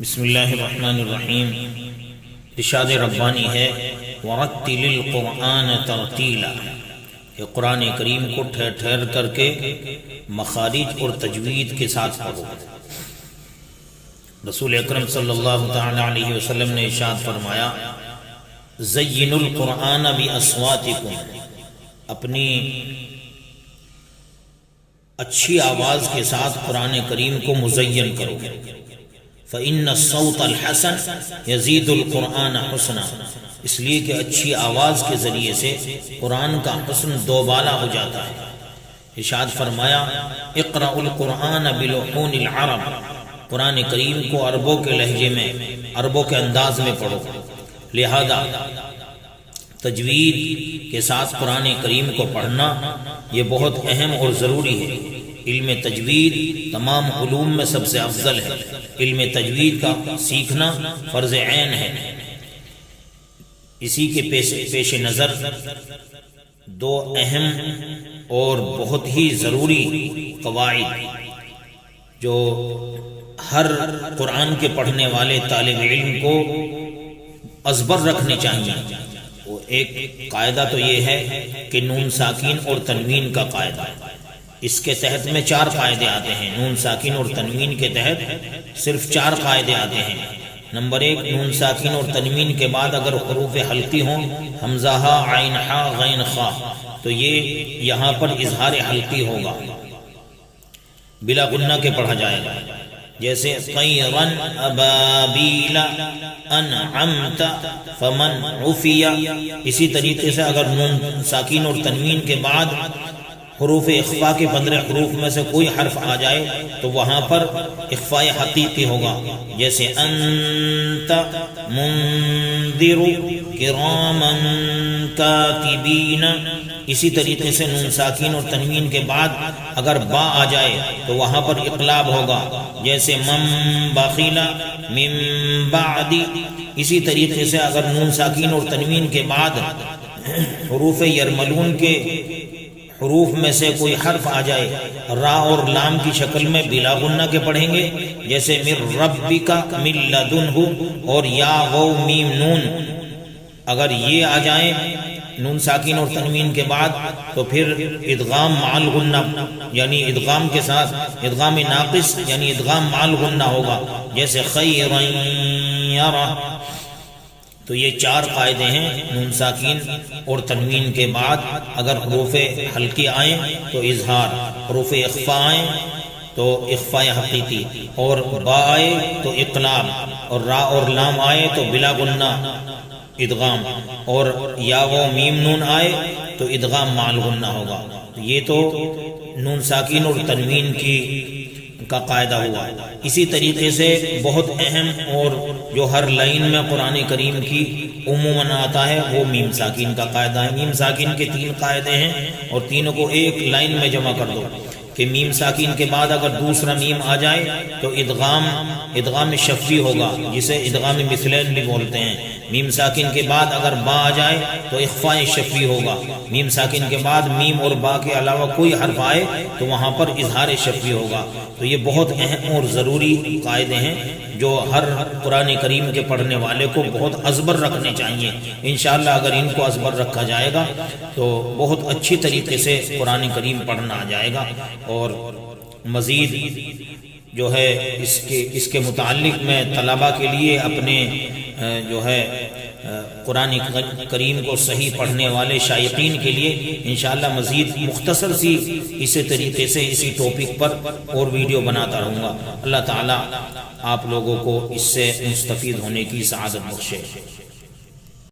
بسم اللہ الرحمن الرحیم۔ ارشاد ربانی ہے وَرَتِّلِ الْقُرْآنَ تَرْتِيلًا، کہ قرآن کریم کو ٹھہر ٹھہر کر کے مخارج اور تجوید کے ساتھ پڑھو۔ رسول اکرم صلی اللہ تعالی علیہ وسلم نے ارشاد فرمایا زینوا القرآن بِأَصْوَاتِكُمْ، اپنی اچھی آواز کے ساتھ قرآن کریم کو مزین کرو۔ فَإِنَّ الصَّوْتَ الْحَسَنَ يَزِيدُ الْقُرْآنَ حُسْنًا، اس لیے کہ اچھی آواز کے ذریعے سے قرآن کا حسن دوبالا ہو جاتا ہے۔ ارشاد فرمایا اقرأوا القرآن بلحون العرب، قرآن کریم کو عربوں کے لہجے میں، عربوں کے انداز میں پڑھو۔ لہذا تجوید کے ساتھ قرآن کریم کو پڑھنا یہ بہت اہم اور ضروری ہے۔ علم تجوید تمام علوم میں سب سے افضل ہے۔ علم تجوید کا سیکھنا فرض عین ہے۔ اسی کے پیش نظر دو اہم اور بہت ہی ضروری قواعد جو ہر قرآن کے پڑھنے والے طالب علم کو ازبر رکھنی چاہیے۔ وہ ایک قاعدہ تو یہ ہے کہ نون ساکین اور تنوین کا قاعدہ، اس کے تحت میں 4 قاعدے آتے ہیں۔ نون ساکین اور تنوین کے تحت صرف 4 قاعدے آتے ہیں۔ نمبر 1، نون ساکین اور تنوین کے بعد اگر حروف حلقی ہوں، حمزہ ہا، عین ہا، غین خا، تو یہ یہاں پر اظہار حلقی ہوگا، بلا غنہ کے پڑھا جائے گا۔ جیسے طیرا ابابیل انعمت فمن عفی، اسی طریقے سے اگر نون ساکین اور تنوین کے بعد حروف اخفا کے 15 حروف میں سے کوئی حرف آ جائے تو وہاں پر اخفاء حقیقی ہوگا۔ جیسے انت منذر کراما کاتبین، اسی طریقے سے نون ساکین اور تنوین کے بعد اگر با آ جائے تو وہاں پر اقلاب ہوگا۔ جیسے من بخیل من بعد، اسی طریقے سے اگر نون ساکین اور تنوین کے بعد حروف یرملون کے حروف میں سے کوئی حرف آ جائے، را اور لام کی شکل میں بلا غنہ کے پڑھیں گے۔ جیسے من ربک من لدنہ، اور یا غو میم نون، اگر یہ آ جائیں نون ساکین اور تنوین کے بعد تو پھر ادغام مع الغنہ، یعنی ادغام کے ساتھ ادغام ناقص، یعنی ادغام مع الغنہ ہوگا۔ جیسے خیرا یرا۔ تو یہ 4 قاعدے ہیں۔ نون ساکین اور تنوین کے بعد اگر حروف حلقی آئیں تو اظہار، حروف اخفا آئیں تو اخفاء حقیقی، اور با آئے تو اقلاب، اور را اور لام آئے تو بلا غنہ ادغام، اور یا وہ میم نون آئے تو ادغام مع الغنہ ہوگا۔ یہ تو نون ساکین اور تنوین کا قاعدہ ہوا۔ اسی طریقے سے بہت اہم اور جو ہر لائن میں قرآن کریم کی عموماً آتا ہے وہ میم ساکین کا قاعدہ ہے۔ میم ساکین کے 3 قاعدے ہیں اور تینوں کو ایک لائن میں جمع کر دو کہ میم ساکین کے بعد اگر دوسرا میم آ جائے تو ادغام شفوی ہوگا، جسے ادغام مثلین بھی بولتے ہیں۔ میم ساکن کے بعد اگر با آ جائے تو اخفاء شفوی ہوگا۔ میم ساکن کے بعد میم اور با کے علاوہ کوئی حرف آئے تو وہاں پر اظہار شفوی ہوگا۔ تو یہ بہت اہم اور ضروری قاعدے ہیں جو ہر قرآن کریم کے پڑھنے والے کو بہت ازبر رکھنے چاہیے۔ انشاءاللہ اگر ان کو ازبر رکھا جائے گا تو بہت اچھی طریقے سے قرآن کریم پڑھنا آ جائے گا۔ اور مزید جو ہے اس کے متعلق میں طلباء کے لیے اپنے جو ہے قرآن کریم کو صحیح پڑھنے والے شائقین کے لیے انشاءاللہ مزید مختصر سی اسی طریقے سے اسی ٹاپک پر اور ویڈیو بناتا رہوں گا۔ اللہ تعالیٰ آپ لوگوں کو اس سے مستفید ہونے کی سعادت بخشے۔